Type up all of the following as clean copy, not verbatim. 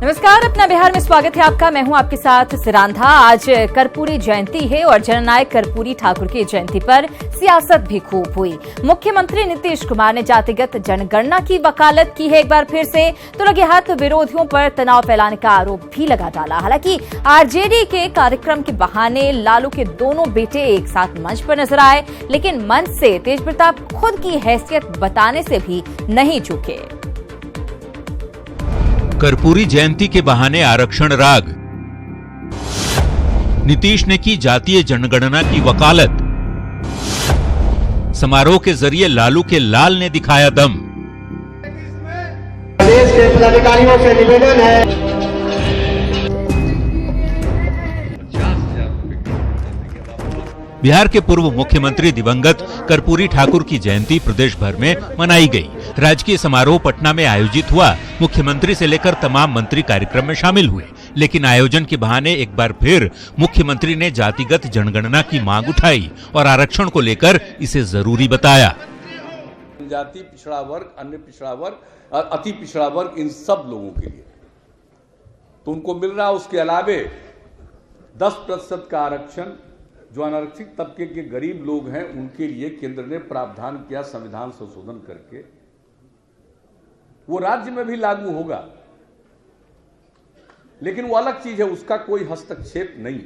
नमस्कार, अपना बिहार में स्वागत है आपका। मैं हूं आपके साथ सिरांधा। आज कर्पूरी जयंती है और जननायक कर्पूरी ठाकुर की जयंती पर सियासत भी खूब हुई। मुख्यमंत्री नीतीश कुमार ने जातिगत जनगणना की वकालत की है एक बार फिर से, तो लगे हाथ विरोधियों पर तनाव फैलाने का आरोप भी लगा डाला। हालांकि आरजेडी के कार्यक्रम के बहाने लालू के दोनों बेटे एक साथ मंच पर नजर आए, लेकिन मंच से तेज प्रताप खुद की हैसियत बताने से भी नहीं चूके। कर्पूरी जयंती के बहाने आरक्षण राग, नीतीश ने की जातीय जनगणना की वकालत, समारोह के जरिए लालू के लाल ने दिखाया दम। प्रदेश के पदाधिकारियों से निवेदन है, बिहार के पूर्व मुख्यमंत्री दिवंगत कर्पूरी ठाकुर की जयंती प्रदेश भर में मनाई गई। राजकीय समारोह पटना में आयोजित हुआ। मुख्यमंत्री से लेकर तमाम मंत्री कार्यक्रम में शामिल हुए, लेकिन आयोजन के बहाने एक बार फिर मुख्यमंत्री ने जातिगत जनगणना की मांग उठाई और आरक्षण को लेकर इसे जरूरी बताया। जाति, पिछड़ा वर्ग, अन्य पिछड़ा वर्ग और अति पिछड़ा वर्ग, इन सब लोगों के लिए तो उनको मिल रहा। उसके अलावे 10% का आरक्षण जो अनारक्षित तबके के गरीब लोग हैं उनके लिए केंद्र ने प्रावधान किया संविधान संशोधन करके, वो राज्य में भी लागू होगा, लेकिन वो अलग चीज है, उसका कोई हस्तक्षेप नहीं।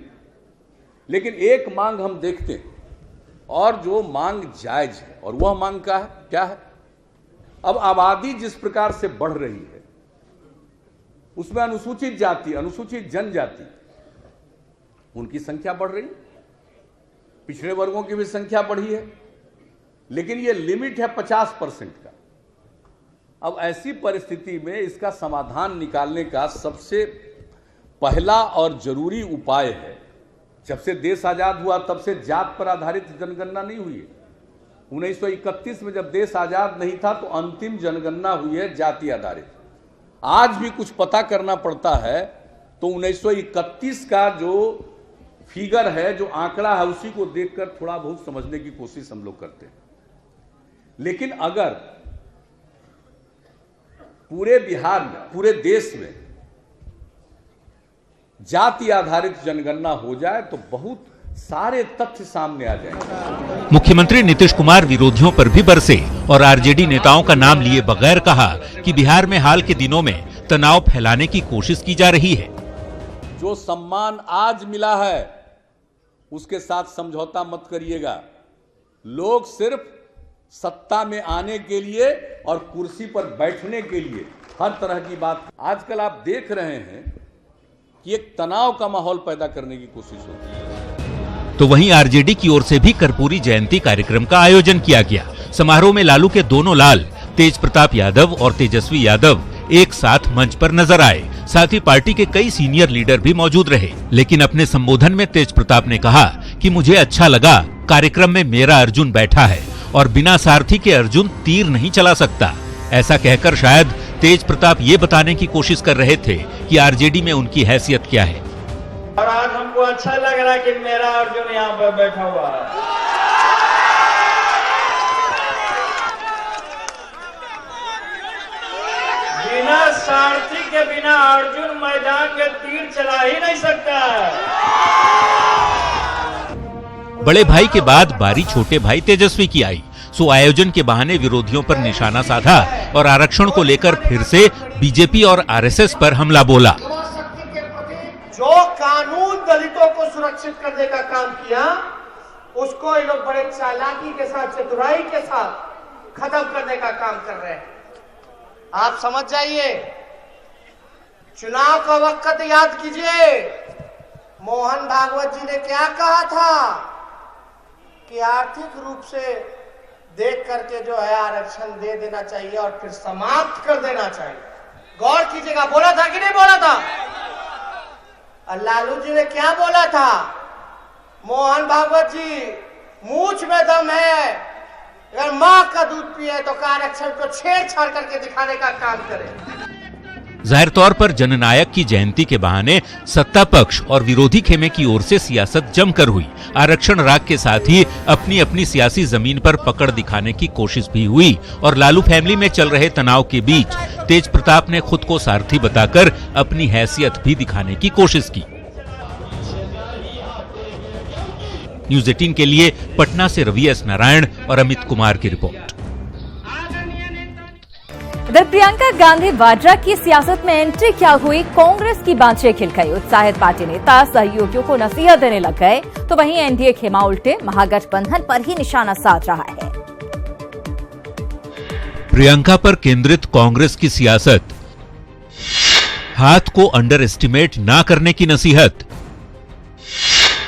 लेकिन एक मांग हम देखते हैं और जो मांग जायज है, और वह मांग क्या है? अब आबादी जिस प्रकार से बढ़ रही है उसमें अनुसूचित जाति, अनुसूचित जनजाति, उनकी संख्या बढ़ रही है, पिछड़े वर्गों की भी संख्या बढ़ी है, लेकिन यह लिमिट है 50% का। अब ऐसी परिस्थिति में इसका समाधान निकालने का सबसे पहला और जरूरी उपाय है, जब से देश आजाद हुआ तब से जात पर आधारित जनगणना नहीं हुई है। 1931 में जब देश आजाद नहीं था तो अंतिम जनगणना हुई है जाति आधारित। आज भी कुछ पता करना पड़ता है तो 1931 का जो फिगर है, जो आंकड़ा है, उसी को देखकर थोड़ा बहुत समझने की कोशिश हम लोग करते हैं। लेकिन अगर पूरे बिहार में, पूरे देश में जाति आधारित जनगणना हो जाए तो बहुत सारे तथ्य सामने आ जाएंगे। मुख्यमंत्री नीतीश कुमार विरोधियों पर भी बरसे और आरजेडी नेताओं का नाम लिए बगैर कहा कि बिहार में हाल के दिनों में तनाव फैलाने की कोशिश की जा रही है। जो सम्मान आज मिला है उसके साथ समझौता मत करिएगा। लोग सिर्फ सत्ता में आने के लिए और कुर्सी पर बैठने के लिए हर तरह की बात आजकल आप देख रहे हैं कि एक तनाव का माहौल पैदा करने की कोशिश होती है। तो वहीं आरजेडी की ओर से भी कर्पूरी जयंती कार्यक्रम का आयोजन किया गया। समारोह में लालू के दोनों लाल तेज प्रताप यादव और तेजस्वी यादव एक साथ मंच पर नजर आए। साथ ही पार्टी के कई सीनियर लीडर भी मौजूद रहे, लेकिन अपने संबोधन में तेज प्रताप ने कहा कि मुझे अच्छा लगा, कार्यक्रम में मेरा अर्जुन बैठा है और बिना सारथी के अर्जुन तीर नहीं चला सकता। ऐसा कहकर शायद तेज प्रताप ये बताने की कोशिश कर रहे थे कि आरजेडी में उनकी हैसियत क्या है। और आज हमको अच्छा लग रहा है कि मेरा अर्जुन यहाँ पर बैठा हुआ है। बिना सारथी के बिना अर्जुन मैदान में तीर चला ही नहीं सकता है। बड़े भाई के बाद बारी छोटे भाई तेजस्वी की आई, सो आयोजन के बहाने विरोधियों पर निशाना साधा और आरक्षण को लेकर फिर से बीजेपी और आरएसएस पर हमला बोला। जो कानून दलितों को सुरक्षित करने का काम किया, उसको ये लोग बड़े चालाकी के साथ, चतुराई के साथ खत्म करने का काम कर रहे हैं। आप समझ जाइए, चुनाव का वक्त याद कीजिए, मोहन भागवत जी ने क्या कहा था कि आर्थिक रूप से देख करके जो है आरक्षण दे देना चाहिए और फिर समाप्त कर देना चाहिए। गौर कीजिएगा, बोला था कि नहीं बोला था? और लालू जी ने क्या बोला था? मोहन भागवत जी, मूंछ में दम है, अगर मां का दूध पिए तो आरक्षण को छेड़छाड़ करके दिखाने का काम करे। जाहिर तौर पर जननायक की जयंती के बहाने सत्ता पक्ष और विरोधी खेमे की ओर से सियासत जमकर हुई। आरक्षण राग के साथ ही अपनी अपनी सियासी जमीन पर पकड़ दिखाने की कोशिश भी हुई और लालू फैमिली में चल रहे तनाव के बीच तेज प्रताप ने खुद को सारथी बताकर अपनी हैसियत भी दिखाने की कोशिश की। न्यूज़ 18 के लिए पटना से रवि एस नारायण और अमित कुमार की रिपोर्ट। इधर प्रियंका गांधी वाड्रा की सियासत में एंट्री क्या हुई, कांग्रेस की बांछें खिल गई। उत्साहित पार्टी नेता सहयोगियों को नसीहत देने लग गए, तो वहीं एनडीए खेमा उल्टे महागठबंधन पर ही निशाना साध रहा है। प्रियंका पर केंद्रित कांग्रेस की सियासत, हाथ को अंडर एस्टिमेट ना करने की नसीहत,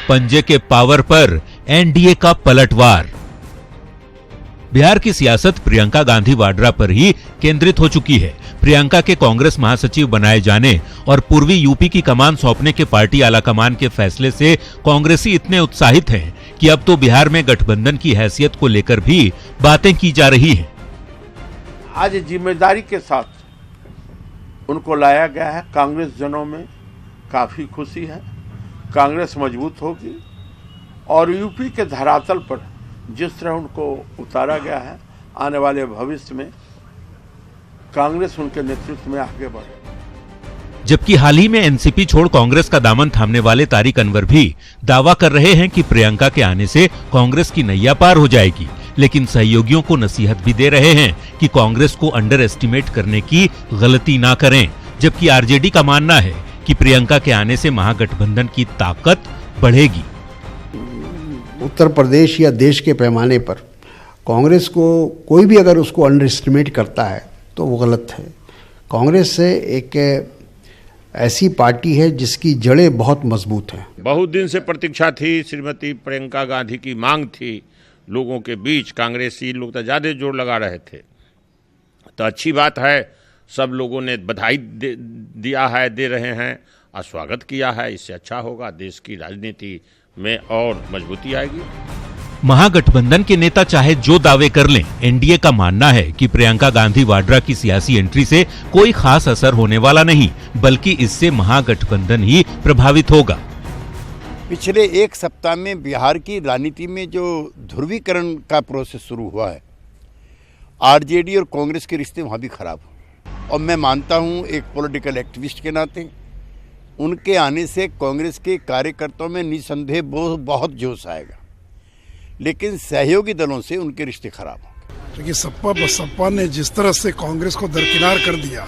पंजे के पावर पर एनडीए का पलटवार। बिहार की सियासत प्रियंका गांधी वाड्रा पर ही केंद्रित हो चुकी है। प्रियंका के कांग्रेस महासचिव बनाए जाने और पूर्वी यूपी की कमान सौंपने के पार्टी आलाकमान के फैसले से कांग्रेसी इतने उत्साहित हैं कि अब तो बिहार में गठबंधन की हैसियत को लेकर भी बातें की जा रही हैं। आज जिम्मेदारी के साथ उनको लाया गया है। कांग्रेस जनों में काफी खुशी है। कांग्रेस मजबूत होगी और यूपी के धरातल पर जिस तरह उनको उतारा गया है, आने वाले भविष्य में कांग्रेस उनके नेतृत्व में आगे बढ़े। जबकि हाल ही में एनसीपी छोड़ कांग्रेस का दामन थामने वाले तारिक अनवर भी दावा कर रहे हैं कि प्रियंका के आने से कांग्रेस की नैया पार हो जाएगी, लेकिन सहयोगियों को नसीहत भी दे रहे हैं कि कांग्रेस को अंडर एस्टिमेट करने की गलती ना करें। जबकि आरजेडी का मानना है कि प्रियंका के आने से महागठबंधन की ताकत बढ़ेगी। उत्तर प्रदेश या देश के पैमाने पर कांग्रेस को कोई भी अगर उसको अंडर एस्टिमेट करता है तो वो गलत है। कांग्रेस से एक ऐसी पार्टी है जिसकी जड़ें बहुत मजबूत हैं। बहुत दिन से प्रतीक्षा थी, श्रीमती प्रियंका गांधी की मांग थी लोगों के बीच। कांग्रेसी लोग तो ज़्यादा जोर लगा रहे थे, तो अच्छी बात है। सब लोगों ने बधाई दिया है, दे रहे हैं और स्वागत किया है। इससे अच्छा होगा, देश की राजनीति में और मजबूती आएगी। महागठबंधन के नेता चाहे जो दावे कर लें, एनडीए का मानना है कि प्रियंका गांधी वाड्रा की सियासी एंट्री से कोई खास असर होने वाला नहीं, बल्कि इससे महागठबंधन ही प्रभावित होगा। पिछले एक सप्ताह में बिहार की राजनीति में जो ध्रुवीकरण का प्रोसेस शुरू हुआ है, आरजेडी और कांग्रेस के रिश्ते वहाँ भी खराब हो। और मैं मानता हूँ एक पॉलिटिकल एक्टिविस्ट के नाते उनके आने से कांग्रेस के कार्यकर्ताओं में निसंदेह बहुत जोश आएगा, लेकिन सहयोगी दलों से उनके रिश्ते खराब होंगे। क्योंकि सपा ने जिस तरह से कांग्रेस को दरकिनार कर दिया,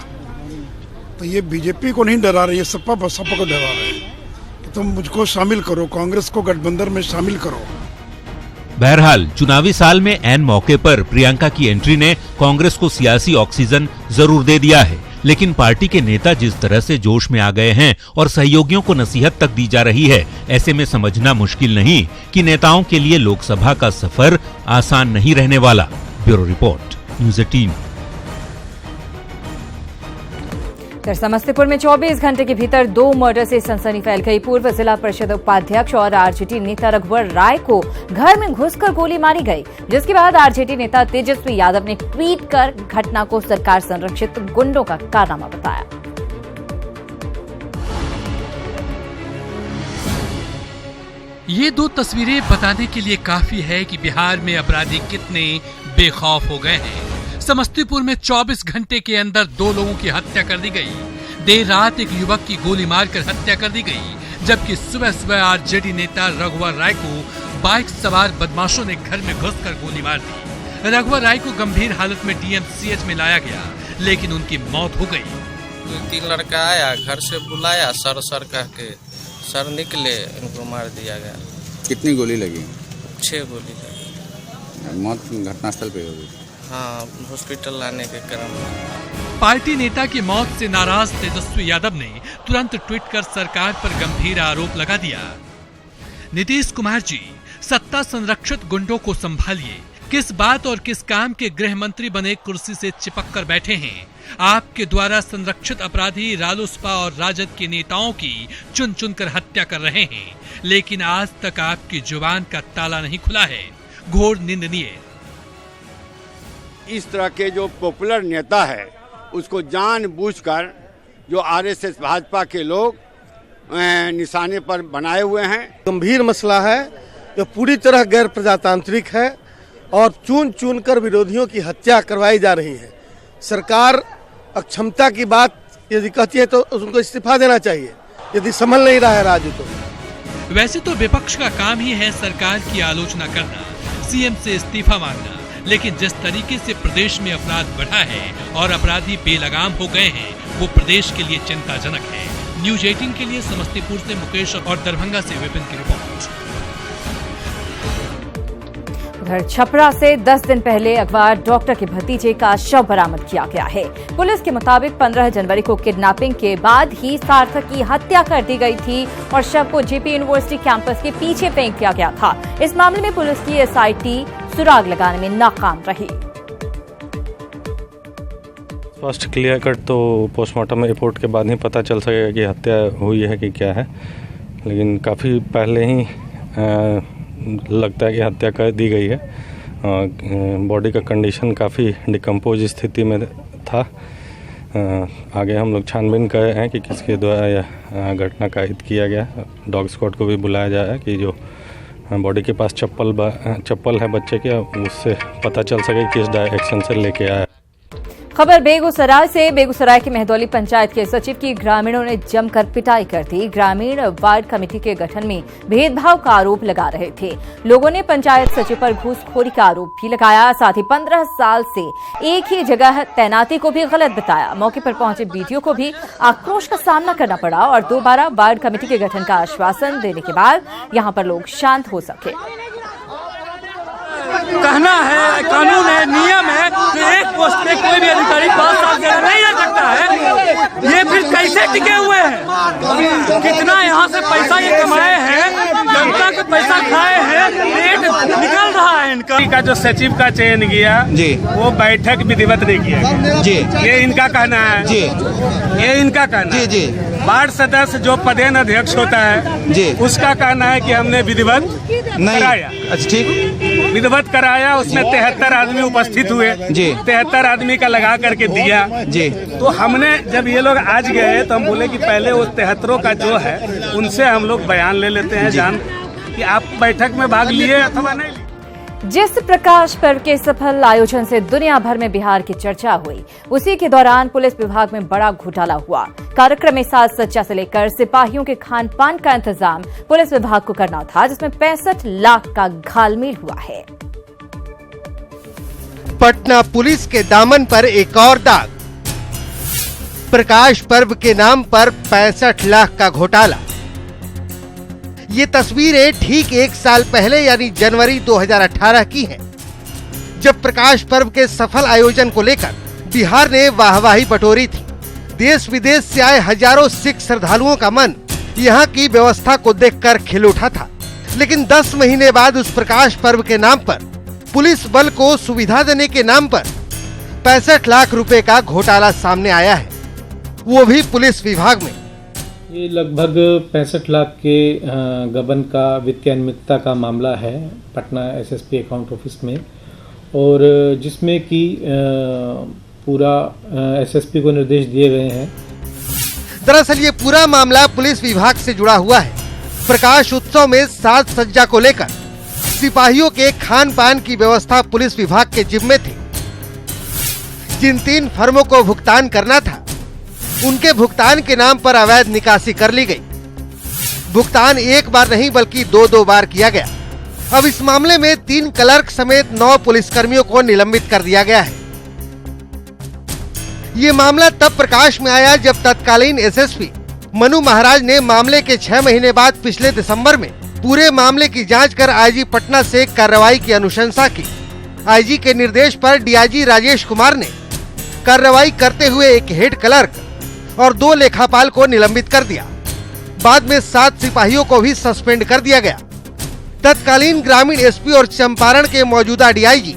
तो ये बीजेपी को नहीं डरा रही है, सपा को डरा रहे हैं कि तुम मुझको शामिल करो, कांग्रेस को गठबंधन में शामिल करो। बहरहाल चुनावी साल में ऐन मौके पर प्रियंका की एंट्री ने कांग्रेस को सियासी ऑक्सीजन जरूर दे दिया है, लेकिन पार्टी के नेता जिस तरह से जोश में आ गए हैं और सहयोगियों को नसीहत तक दी जा रही है, ऐसे में समझना मुश्किल नहीं कि नेताओं के लिए लोकसभा का सफर आसान नहीं रहने वाला। Bureau report, news 18। समस्तीपुर में 24 घंटे के भीतर 2 मर्डर से सनसनी फैल गई। पूर्व जिला परिषद उपाध्यक्ष और आरजेडी नेता रघुवर राय को घर में घुसकर गोली मारी गई, जिसके बाद आरजेडी नेता तेजस्वी यादव ने ट्वीट कर घटना को सरकार संरक्षित गुंडों का कारनामा बताया। ये 2 तस्वीरें बताने के लिए काफी है कि बिहार में अपराधी कितने बेखौफ हो गए हैं। समस्तीपुर में 24 घंटे के अंदर 2 लोगों की हत्या कर दी गई। देर रात एक युवक की गोली मारकर हत्या कर दी गई, जबकि सुबह सुबह आरजेडी नेता रघुवर राय को बाइक सवार बदमाशों ने घर में घुसकर गोली मार दी। रघुवर राय को गंभीर हालत में डीएमसीएच में लाया गया, लेकिन उनकी मौत हो गई। 2-3 लड़का आया, घर से बुलाया, सर कह के सर निकले, इनको मार दिया गया। कितनी गोली लगी? 6 गोली लगी। मौत घटनास्थल पे होगी? हाँ, हॉस्पिटल लाने के क्रम में। पार्टी नेता की मौत से नाराज तेजस्वी यादव ने तुरंत ट्वीट कर सरकार पर गंभीर आरोप लगा दिया। नीतीश कुमार जी, सत्ता संरक्षित गुंडों को संभालिए। किस बात और किस काम के गृह मंत्री बने कुर्सी से चिपक कर बैठे हैं? आपके द्वारा संरक्षित अपराधी रालोसपा और राजद के नेताओं की चुन चुन कर हत्या कर रहे हैं, लेकिन आज तक आपकी जुबान का ताला नहीं खुला है। घोर निंदनीय। इस तरह के जो पॉपुलर नेता है उसको जानबूझकर जो आरएसएस भाजपा के लोग निशाने पर बनाए हुए हैं। गंभीर मसला है जो पूरी तरह गैर प्रजातांत्रिक है और चुन चुन कर विरोधियों की हत्या करवाई जा रही है। सरकार अक्षमता की बात यदि कहती है तो उनको इस्तीफा देना चाहिए, यदि संभल नहीं रहा है राज्य तो। वैसे तो विपक्ष का काम ही है सरकार की आलोचना करना, सीएम से इस्तीफा मांगना, लेकिन जिस तरीके से प्रदेश में अपराध बढ़ा है और अपराधी बेलगाम हो गए हैं, वो प्रदेश के लिए चिंताजनक है। न्यूज 18 के लिए समस्तीपुर से मुकेश और दरभंगा से विपिन की रिपोर्ट। उधर छपरा से 10 दिन पहले अगवा डॉक्टर के भतीजे का शव बरामद किया गया है। पुलिस के मुताबिक 15 जनवरी को किडनैपिंग के बाद ही सार्थक की हत्या कर दी गई थी और शव को जेपी यूनिवर्सिटी कैंपस के पीछे फेंक दिया गया था। इस मामले में पुलिस की एसआईटी सुराग लगाने में नाकाम रही। फर्स्ट क्लियर कट तो पोस्टमार्टम रिपोर्ट के बाद ही पता चल सकेगा कि हत्या हुई है कि क्या है, लेकिन काफ़ी पहले ही लगता है कि हत्या कर दी गई है। बॉडी का कंडीशन काफ़ी डिकम्पोज स्थिति में था। आगे हम लोग छानबीन कर रहे हैं कि किसके द्वारा यह घटना कायद किया गया। डॉग स्क्वाड को भी बुलाया जा रहा है कि जो बॉडी के पास चप्पल है बच्चे के, उससे पता चल सके किस डायरेक्शन से लेके आया। खबर बेगूसराय से। बेगूसराय के मेहदौली पंचायत के सचिव की ग्रामीणों ने जमकर पिटाई कर दी। ग्रामीण वार्ड कमेटी के गठन में भेदभाव का आरोप लगा रहे थे। लोगों ने पंचायत सचिव पर घूसखोरी का आरोप भी लगाया। साथ ही 15 साल से एक ही जगह तैनाती को भी गलत बताया। मौके पर पहुंचे बीडीओ को भी आक्रोश का सामना करना पड़ा और दोबारा वार्ड कमेटी के गठन का आश्वासन देने के बाद यहां पर लोग शांत हो सके। कहना है, कानून है, नियम है कि एक पोस्ट पे कोई भी अधिकारी 5 साल से नहीं रह सकता है। ये फिर कैसे टिके हुए हैं? कितना यहाँ से पैसा ये कमाए हैं, जनता का पैसा खाए हैं, पेट निकल रहा है इनका। का जो सचिव का चयन किया जी, वो बैठक विधिवत नहीं किया गया जी, ये इनका कहना है जी, ये इनका कहना है जी। वार्ड सदस्य जो पदेन अध्यक्ष होता है जी, उसका कहना है कि हमने विधिवत कराया। अच्छा ठीक, विधिवत कराया। उसमें 73 आदमी उपस्थित हुए जी, 73 आदमी का लगा करके दिया जी। तो हमने जब ये लोग आज गए तो हम बोले कि पहले उस 73 का जो है उनसे हम लोग बयान ले लेते हैं, जान कि आप बैठक में भाग लिए अथवा नहीं लिए। जिस प्रकाश पर्व के सफल आयोजन से दुनिया भर में बिहार की चर्चा हुई, उसी के दौरान पुलिस विभाग में बड़ा घोटाला हुआ। कार्यक्रम में साज सज्जा से लेकर सिपाहियों के खान पान का इंतजाम पुलिस विभाग को करना था, जिसमें 65 लाख का घालमेल हुआ है। पटना पुलिस के दामन पर एक और दाग। प्रकाश पर्व के नाम पर 65 लाख का घोटाला। ये तस्वीरें ठीक 1 साल पहले यानी जनवरी 2018 की हैं, जब प्रकाश पर्व के सफल आयोजन को लेकर बिहार ने वाहवाही बटोरी थी। देश विदेश से आए हजारों सिख श्रद्धालुओं का मन यहाँ की व्यवस्था को देखकर खिल उठा था। लेकिन 10 महीने बाद उस प्रकाश पर्व के नाम पर पुलिस बल को सुविधा देने के नाम पर 65 लाख रुपए का घोटाला सामने आया है, वो भी पुलिस विभाग में। ये लगभग 65 लाख के गबन का वित्तीय अनियमितता का मामला है पटना एसएसपी अकाउंट ऑफिस में, और जिसमें कि पूरा एसएसपी को निर्देश दिए गए हैं। दरअसल ये पूरा मामला पुलिस विभाग से जुड़ा हुआ है। प्रकाश उत्सव में साज सज्जा को लेकर सिपाहियों के खान पान की व्यवस्था पुलिस विभाग के जिम्मे थी। जिन 3 फर्मों को भुगतान करना था, उनके भुगतान के नाम पर अवैध निकासी कर ली गई। भुगतान एक बार नहीं बल्कि 2 बार किया गया। अब इस मामले में 3 क्लर्क समेत 9 पुलिसकर्मियों को निलंबित कर दिया गया है। ये मामला तब प्रकाश में आया जब तत्कालीन एसएसपी मनु महाराज ने मामले के 6 महीने बाद पिछले दिसंबर में पूरे मामले की जांच कर आईजी पटना से कार्रवाई की अनुशंसा की। आईजी के निर्देश पर डीआईजी राजेश कुमार ने कार्रवाई करते हुए एक हेड क्लर्क और 2 लेखापाल को निलंबित कर दिया। बाद में 7 सिपाहियों को भी सस्पेंड कर दिया गया। तत्कालीन ग्रामीण एसपी और चंपारण के मौजूदा डीआईजी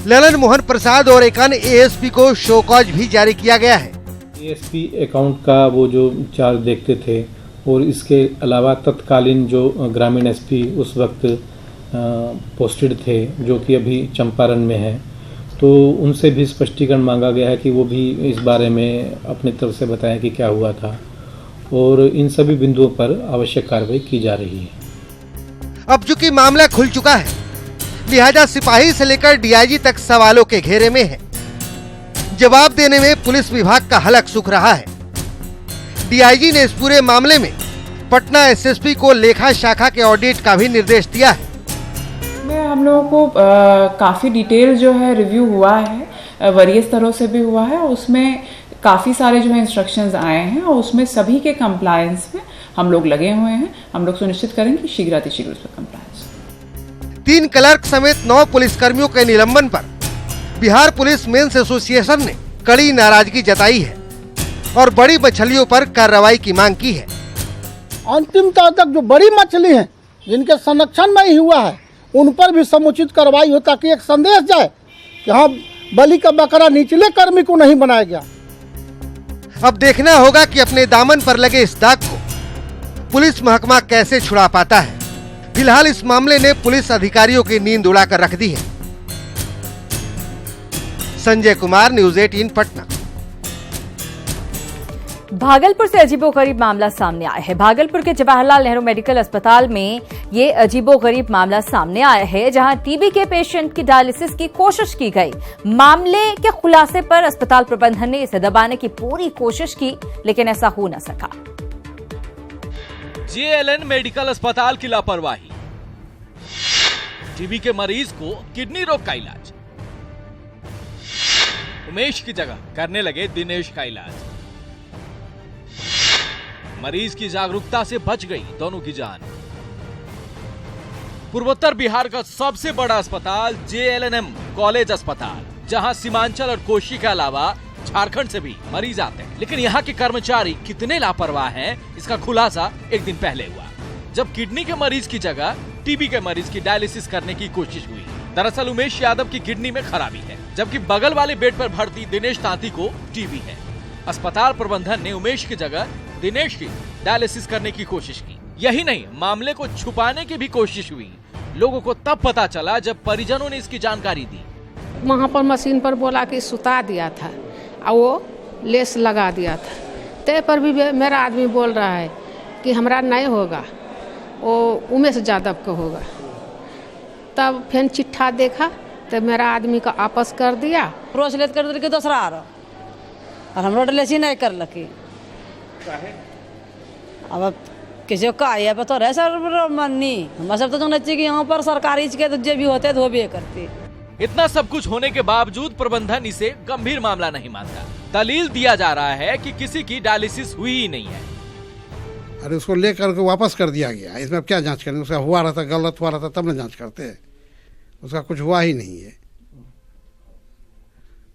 ललन मोहन प्रसाद और एक अन्य एएसपी को शो कॉज भी जारी किया गया है। एएसपी अकाउंट का वो जो चार्ज देखते थे, और इसके अलावा तत्कालीन जो ग्रामीण एसपी उस वक्त पोस्टेड थे, जो कि अभी चंपारण में है, तो उनसे भी स्पष्टीकरण मांगा गया है कि वो भी इस बारे में अपनी तरफ से बताएं कि क्या हुआ था, और इन सभी बिंदुओं पर आवश्यक कार्रवाई की जा रही है। अब चूंकि मामला खुल चुका है, लिहाजा सिपाही से लेकर डीआईजी तक सवालों के घेरे में है। जवाब देने में पुलिस विभाग का हलक सूख रहा है। डीआईजी ने इस पूरे मामले में पटना एसएसपी को लेखा शाखा के ऑडिट का भी निर्देश दिया है। हम लोगों को काफ़ी डिटेल जो है रिव्यू हुआ है, वरीय स्तरों से भी हुआ है। उसमें काफ़ी सारे जो है इंस्ट्रक्शंस आए हैं और उसमें सभी के कंप्लायंस में हम लोग लगे हुए हैं। हम लोग सुनिश्चित करेंगे कि शीघ्रातिशीघ्र उस पर कंप्लायंस। 3 क्लर्क समेत 9 पुलिसकर्मियों के निलंबन पर बिहार पुलिस मेंस एसोसिएशन ने कड़ी नाराजगी जताई है और बड़ी मछलियों पर कार्रवाई की मांग की है। अंतिमतः तक जो बड़ी मछली हैं, जिनके संरक्षण में ही हुआ है, उन पर भी समुचित कार्रवाई हो, ताकि एक संदेश जाए कि हाँ, बलि का बकरा निचले कर्मी को नहीं बनाया गया। अब देखना होगा कि अपने दामन पर लगे इस दाग को पुलिस महकमा कैसे छुड़ा पाता है। फिलहाल इस मामले ने पुलिस अधिकारियों की नींद उड़ाकर रख दी है। संजय कुमार, न्यूज़ 18 पटना। भागलपुर से अजीबोगरीब मामला सामने आया है। भागलपुर के जवाहरलाल नेहरू मेडिकल अस्पताल में ये अजीबोगरीब मामला सामने आया है, जहां टीबी के पेशेंट की डायलिसिस की कोशिश की गई। मामले के खुलासे पर अस्पताल प्रबंधन ने इसे दबाने की पूरी कोशिश की, लेकिन ऐसा हो न सका। जेएलएन मेडिकल अस्पताल की लापरवाही, टीबी के मरीज को किडनी रोग का इलाज, उमेश की जगह करने लगे दिनेश का इलाज। मरीज की जागरूकता से बच गई दोनों की जान। पूर्वोत्तर बिहार का सबसे बड़ा अस्पताल जेएलएनएम कॉलेज अस्पताल, जहां सीमांचल और कोशी के अलावा झारखंड से भी मरीज आते हैं, लेकिन यहाँ के कर्मचारी कितने लापरवाह हैं, इसका खुलासा एक दिन पहले हुआ, जब किडनी के मरीज की जगह टीबी के मरीज की डायलिसिस करने की कोशिश हुई। दरअसल उमेश यादव की किडनी में खराबी है, जबकि बगल वाले बेड पर भर्ती दिनेश तांती को टीबी है। अस्पताल प्रबंधन ने उमेश की जगह दिनेश की डायलिसिस करने की कोशिश की। यही नहीं, मामले को छुपाने की भी कोशिश हुई। लोगों को तब पता चला जब परिजनों ने इसकी जानकारी दी। वहाँ पर मशीन पर बोला कि सुता दिया था और वो लेस लगा दिया था। ते पर भी मेरा आदमी बोल रहा है कि हमारा नहीं होगा, वो उमेश यादव को होगा। तब फिर चिट्ठा देखा तो मेरा आदमी का आपस कर दिया। प्रोसलेट कर दे के दूसरा आ रहा और हम रोडलेसी नहीं कर लकी। अब किसी का आया तो रहे सर मन्नी हम सब तो चाहिए कि यहाँ पर सरकारी के जो भी होते तो वो भी करते। इतना सब कुछ होने के बावजूद प्रबंधन इसे गंभीर मामला नहीं मानता। दलील दिया जा रहा है कि किसी की डायलिसिस हुई ही नहीं है। अरे उसको लेकर के वापस कर दिया गया, इसमें क्या जांच करेंगे? उसका हुआ रहा था, गलत हुआ रहा था, तब ना जांच करते हैं। उसका कुछ हुआ ही नहीं है।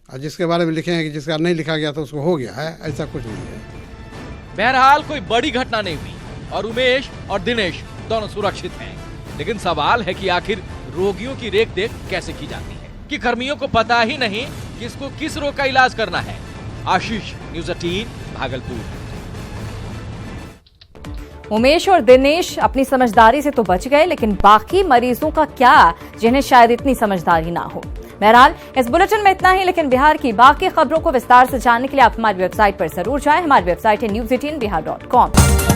और जिसके बारे में लिखे हैं कि जिसका नहीं लिखा गया तो उसको हो गया है, ऐसा कुछ नहीं है। बहरहाल कोई बड़ी घटना नहीं हुई और उमेश और दिनेश दोनों सुरक्षित हैं। लेकिन सवाल है कि आखिर रोगियों की रेख देख कैसे की जाती है, कि कर्मियों को पता ही नहीं किसको किस रोग का इलाज करना है। आशीष, न्यूज़ 18 भागलपुर। उमेश और दिनेश अपनी समझदारी से तो बच गए, लेकिन बाकी मरीजों का क्या, जिन्हें शायद इतनी समझदारी ना हो। बहरहाल इस बुलेटिन में इतना ही, लेकिन बिहार की बाकी खबरों को विस्तार से जानने के लिए आप हमारी वेबसाइट पर जरूर जाएं। हमारी वेबसाइट है news18bihar.com।